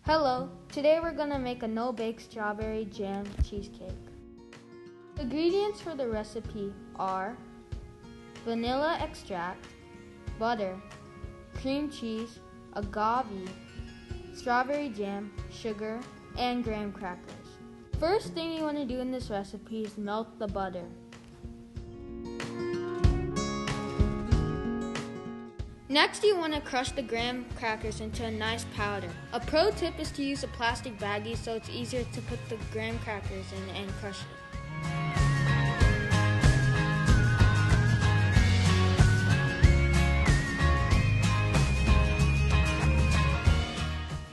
Hello, today we're gonna make a no-bake strawberry jam cheesecake. The ingredients for the recipe are vanilla extract, butter, cream cheese, agave, strawberry jam, sugar, and graham crackers. First thing you want to do in this recipe is melt the butter. Next, you want to crush the graham crackers into a nice powder. A pro tip is to use a plastic baggie so it's easier to put the graham crackers in and crush it.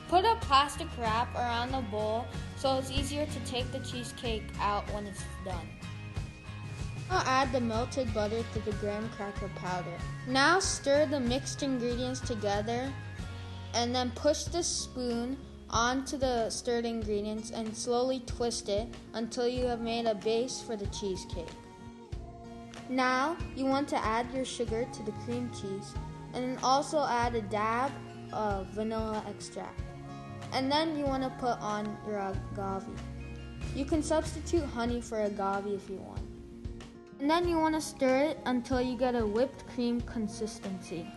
Put a plastic wrap around the bowl so it's easier to take the cheesecake out when it's done. Now add the melted butter to the graham cracker powder. Now stir the mixed ingredients together and then push the spoon onto the stirred ingredients and slowly twist it until you have made a base for the cheesecake. Now you want to add your sugar to the cream cheese and then also add a dab of vanilla extract. And then you want to put on your agave. You can substitute honey for agave if you want. And then you want to stir it until you get a whipped cream consistency.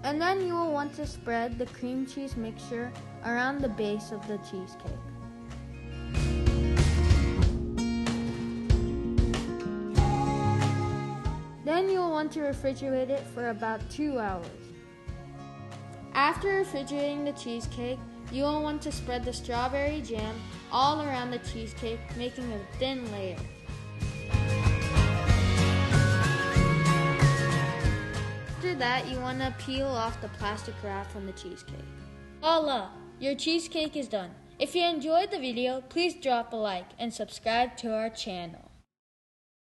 And then you will want to spread the cream cheese mixture around the base of the cheesecake. Then you will want to refrigerate it for about 2 hours. After refrigerating the cheesecake, you will want to spread the strawberry jam all around the cheesecake, making a thin layer. After that, you want to peel off the plastic wrap from the cheesecake. Voila! Your cheesecake is done. If you enjoyed the video, please drop a like and subscribe to our channel.